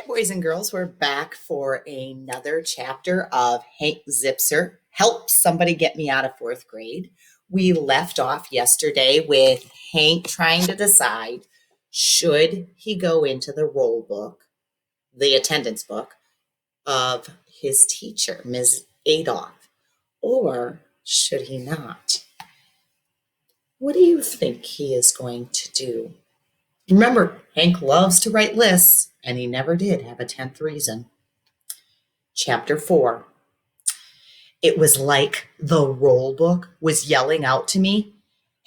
Boys and girls, we're back for another chapter of Hank Zipzer. Help somebody get me out of fourth grade. We left off yesterday with Hank trying to decide should he go into the roll book, the attendance book of his teacher, Ms. Adolph, or should he not? What do you think he is going to do? Remember, Hank loves to write lists, and he never did have a 10th reason. Chapter 4. It was like the roll book was yelling out to me,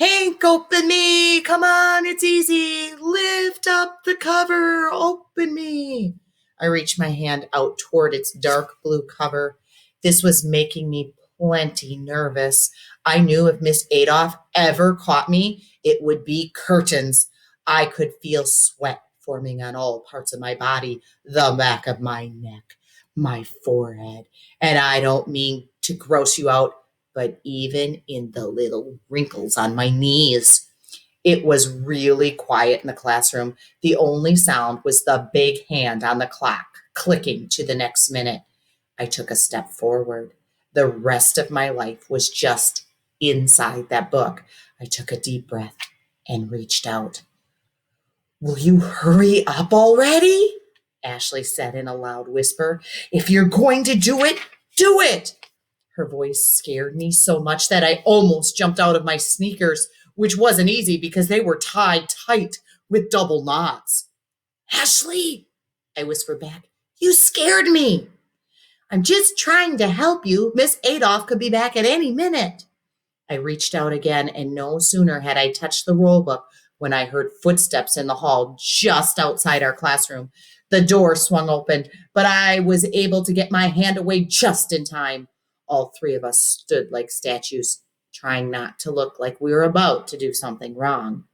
Hank, open me! Come on, it's easy! Lift up the cover! Open me! I reached my hand out toward its dark blue cover. This was making me plenty nervous. I knew if Miss Adolph ever caught me, it would be curtains. I could feel sweat forming on all parts of my body, the back of my neck, my forehead. And I don't mean to gross you out, but even in the little wrinkles on my knees. It was really quiet in the classroom. The only sound was the big hand on the clock clicking to the next minute. I took a step forward. The rest of my life was just inside that book. I took a deep breath and reached out. Will you hurry up already? Ashley said in a loud whisper. If you're going to do it, do it. Her voice scared me so much that I almost jumped out of my sneakers, which wasn't easy because they were tied tight with double knots. Ashley, I whispered back, you scared me. I'm just trying to help you. Miss Adolph could be back at any minute. I reached out again, and no sooner had I touched the roll book when I heard footsteps in the hall just outside our classroom. The door swung open, but I was able to get my hand away just in time. All three of us stood like statues, trying not to look like we were about to do something wrong.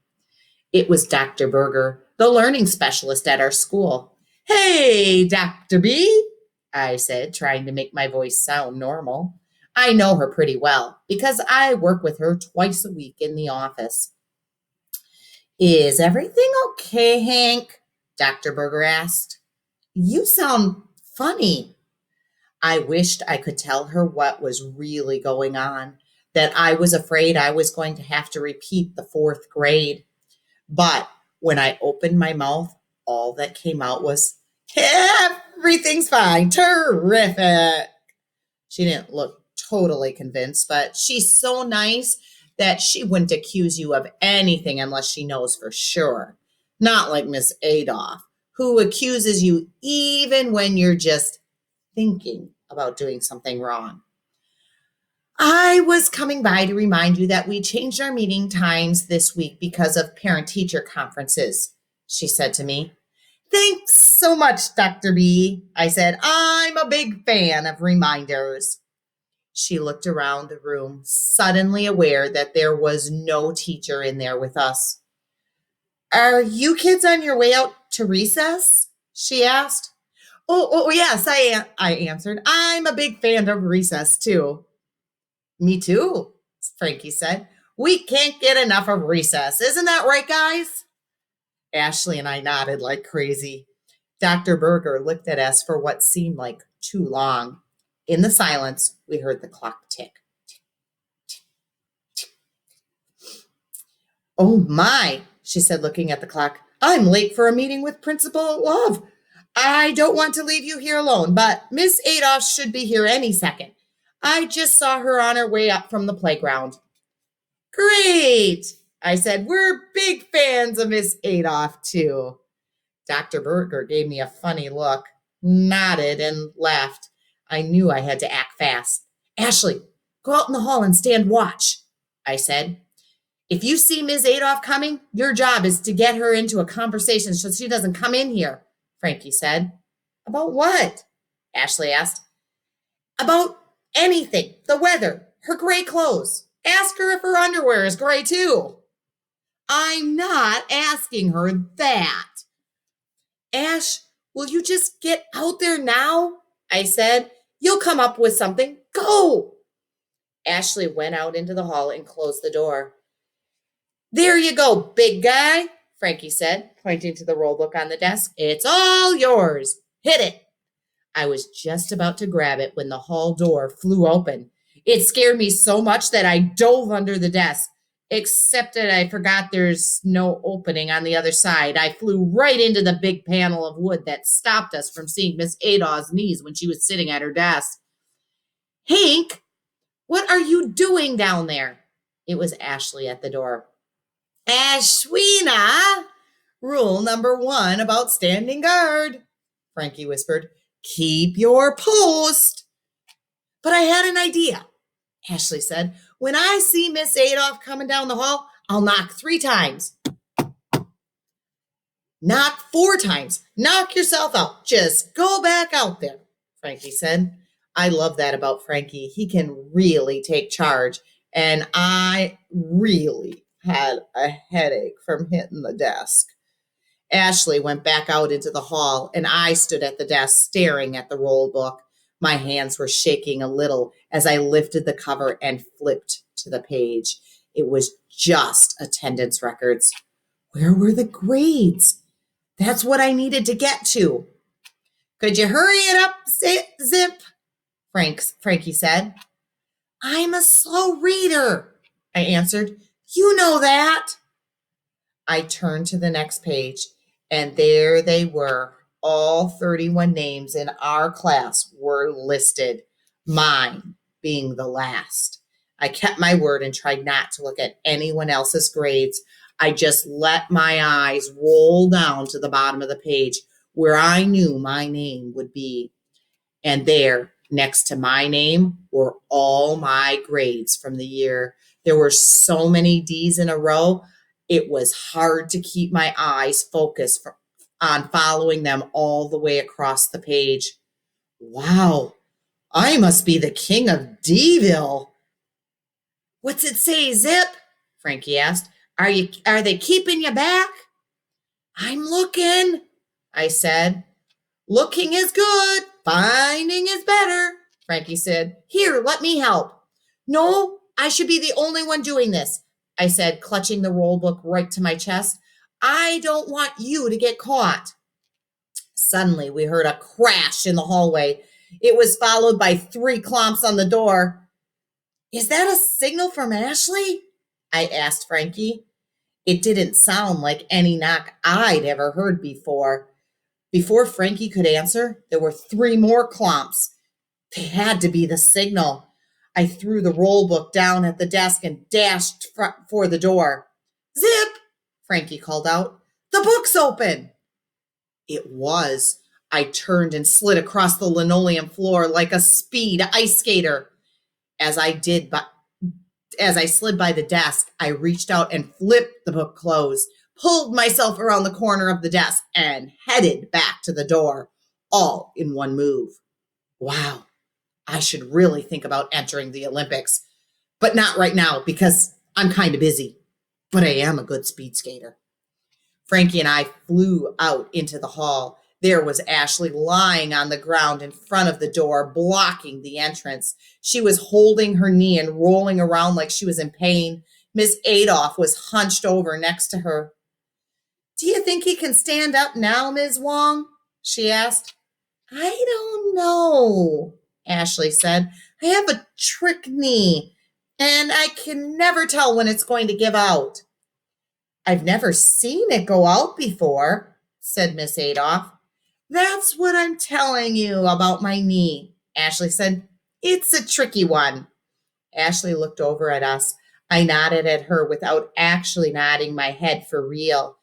It was Dr. Berger, the learning specialist at our school. Hey, Dr. B, I said, trying to make my voice sound normal. I know her pretty well because I work with her twice a week in the office. Is everything okay, Hank? Dr. Berger asked. You sound funny. I wished I could tell her what was really going on, that I was afraid I was going to have to repeat the fourth grade. But when I opened my mouth, all that came out was, everything's fine, terrific. She didn't look totally convinced, but she's so nice that she wouldn't accuse you of anything unless she knows for sure. Not like Miss Adolph, who accuses you even when you're just thinking about doing something wrong. I was coming by to remind you that we changed our meeting times this week because of parent-teacher conferences, she said to me. Thanks so much, Dr. B, I said. I'm a big fan of reminders. She looked around the room, suddenly aware that there was no teacher in there with us. Are you kids on your way out to recess? She asked. Oh yes, I answered. I'm a big fan of recess, too. Me too, Frankie said. We can't get enough of recess. Isn't that right, guys? Ashley and I nodded like crazy. Dr. Berger looked at us for what seemed like too long. In the silence, we heard the clock tick. Oh my, she said, looking at the clock. I'm late for a meeting with Principal Love. I don't want to leave you here alone, but Miss Adolph should be here any second. I just saw her on her way up from the playground. Great, I said. We're big fans of Miss Adolph, too. Dr. Berger gave me a funny look, nodded, and laughed. I knew I had to act fast. Ashley, go out in the hall and stand watch, I said. If you see Miss Adolph coming, your job is to get her into a conversation so she doesn't come in here, Frankie said. About what? Ashley asked. About anything. The weather, her gray clothes. Ask her if her underwear is gray too. I'm not asking her that. Ash, will you just get out there now? I said. You'll come up with something. Go! Ashley went out into the hall and closed the door. There you go, big guy, Frankie said, pointing to the roll book on the desk. It's all yours. Hit it. I was just about to grab it when the hall door flew open. It scared me so much that I dove under the desk, except that I forgot there's no opening on the other side. I flew right into the big panel of wood that stopped us from seeing Miss Adaw's knees when she was sitting at her desk. Hank, what are you doing down there? It was Ashley at the door. Ashwina, rule number 1 about standing guard, Frankie whispered. Keep your post. But I had an idea, Ashley said. When I see Miss Adolf coming down the hall, I'll knock 3 times. Knock 4 times. Knock yourself out. Just go back out there, Frankie said. I love that about Frankie. He can really take charge. And I really had a headache from hitting the desk. Ashley went back out into the hall, and I stood at the desk staring at the roll book. My hands were shaking a little as I lifted the cover and flipped to the page. It was just attendance records. Where were the grades? That's what I needed to get to. Could you hurry it up, Zip? Frankie said. I'm a slow reader, I answered. You know that. I turned to the next page, and there they were. All 31 names in our class were listed, mine being the last. I kept my word and tried not to look at anyone else's grades. I just let my eyes roll down to the bottom of the page where I knew my name would be. And there, next to my name, were all my grades from the year. There were so many D's in a row, it was hard to keep my eyes focused on following them all the way across the page. Wow, I must be the king of Deville. What's it say, Zip? Frankie asked. Are they keeping you back? I'm looking, I said. Looking is good. Finding is better, Frankie said. Here, let me help. No, I should be the only one doing this, I said, clutching the roll book right to my chest. I don't want you to get caught. Suddenly, we heard a crash in the hallway. It was followed by 3 clomps on the door. Is that a signal from Ashley? I asked Frankie. It didn't sound like any knock I'd ever heard before. Before Frankie could answer, there were 3 more clomps. They had to be the signal. I threw the roll book down at the desk and dashed for the door. Zip, Frankie called out. The book's open. It was. I turned and slid across the linoleum floor like a speed ice skater. As I slid by the desk, I reached out and flipped the book closed, pulled myself around the corner of the desk, and headed back to the door, all in one move. Wow, I should really think about entering the Olympics, but not right now because I'm kind of busy, but I am a good speed skater. Frankie and I flew out into the hall. There was Ashley lying on the ground in front of the door, blocking the entrance. She was holding her knee and rolling around like she was in pain. Miss Adolf was hunched over next to her. Do you think he can stand up now, Ms. Wong? She asked. I don't know, Ashley said. I have a trick knee, and I can never tell when it's going to give out. I've never seen it go out before, said Miss Adolf. That's what I'm telling you about my knee, Ashley said. It's a tricky one. Ashley looked over at us. I nodded at her without actually nodding my head for real.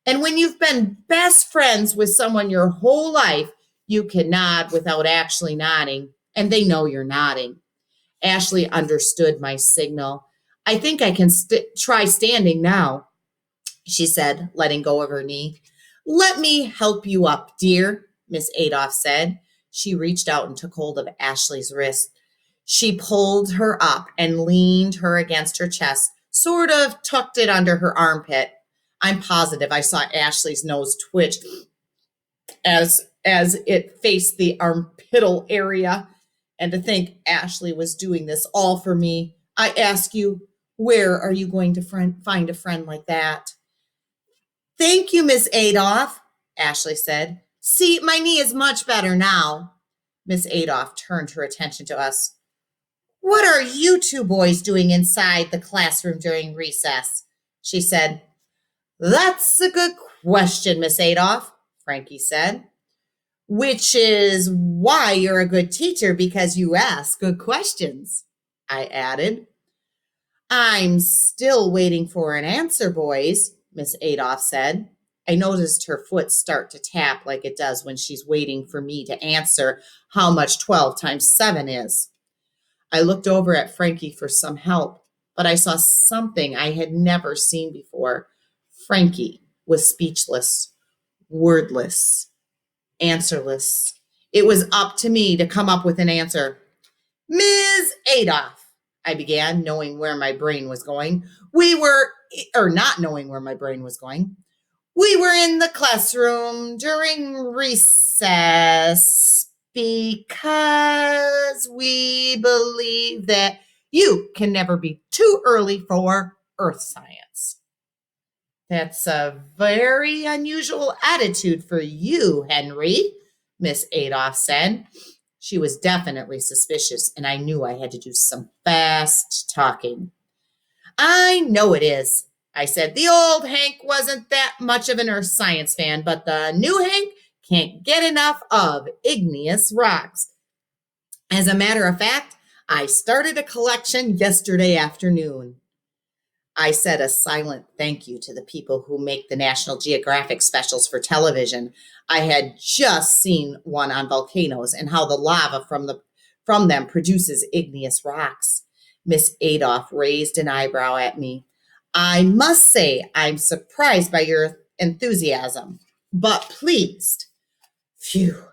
And when you've been best friends with someone your whole life, you can nod without actually nodding, and they know you're nodding. Ashley understood my signal. I think I can try standing now, she said, letting go of her knee. Let me help you up, dear, Miss Adolf said. She reached out and took hold of Ashley's wrist. She pulled her up and leaned her against her chest, sort of tucked it under her armpit. I'm positive I saw Ashley's nose twitch as it faced the armpittal area. And to think Ashley was doing this all for me. I ask you, where are you going to find a friend like that? Thank you, Miss Adolf, Ashley said. See, my knee is much better now. Miss Adolph turned her attention to us. What are you two boys doing inside the classroom during recess? She said. That's a good question, Miss Adolph, Frankie said. Which is why you're a good teacher, because you ask good questions, I added. I'm still waiting for an answer, boys, Miss Adolph said. I noticed her foot start to tap like it does when she's waiting for me to answer how much 12 times 7 is. I looked over at Frankie for some help, but I saw something I had never seen before. Frankie was speechless, wordless, answerless. It was up to me to come up with an answer. Ms. Adolph, I began, knowing where my brain was going. Not knowing where my brain was going. We were in the classroom during recess because we believe that you can never be too early for earth science. That's a very unusual attitude for you, Henry, Miss Adolph said. She was definitely suspicious, and I knew I had to do some fast talking. I know it is, I said. The old Hank wasn't that much of an earth science fan, but the new Hank can't get enough of igneous rocks. As a matter of fact, I started a collection yesterday afternoon. I said a silent thank you to the people who make the National Geographic specials for television. I had just seen one on volcanoes and how the lava from them produces igneous rocks. Miss Adolph raised an eyebrow at me. I must say I'm surprised by your enthusiasm, but pleased. Phew,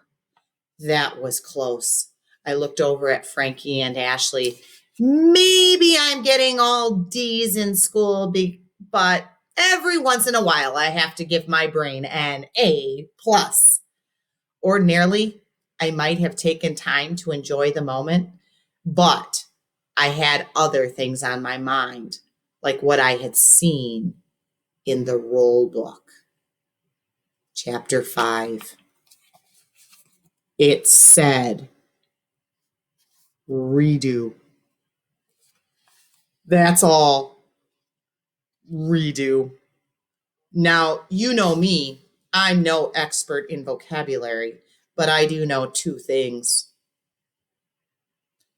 that was close. I looked over at Frankie and Ashley. Maybe I'm getting all D's in school, but every once in a while I have to give my brain an A plus. Ordinarily, I might have taken time to enjoy the moment, but I had other things on my mind, like what I had seen in the roll book. Chapter 5. It said, redo. That's all. Redo. Now, you know me. I'm no expert in vocabulary, but I do know two things.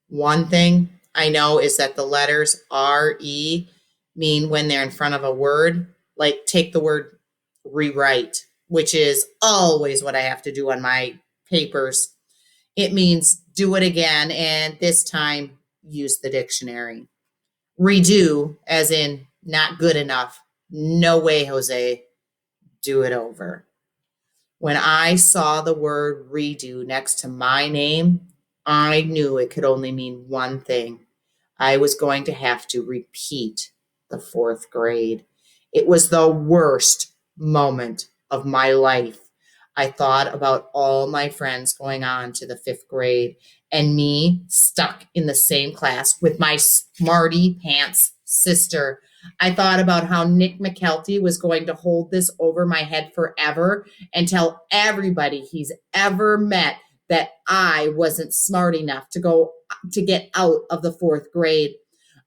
One thing I know is that the letters R-E mean when they're in front of a word, like take the word rewrite, which is always what I have to do on my papers. It means do it again, and this time use the dictionary. Redo, as in not good enough. No way, Jose. Do it over. When I saw the word redo next to my name, I knew it could only mean one thing. I was going to have to repeat the fourth grade. It was the worst moment of my life. I thought about all my friends going on to the fifth grade and me stuck in the same class with my smarty pants sister. I thought about how Nick McKelty was going to hold this over my head forever and tell everybody he's ever met that I wasn't smart enough to get out of the fourth grade.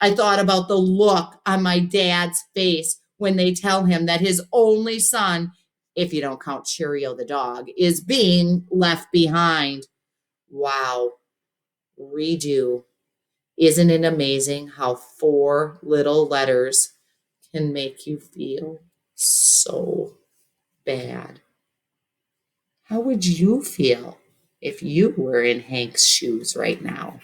I thought about the look on my dad's face when they tell him that his only son, if you don't count Cheerio the dog, is being left behind. Wow. Redo. Isn't it amazing how 4 little letters can make you feel so bad? How would you feel if you were in Hank's shoes right now?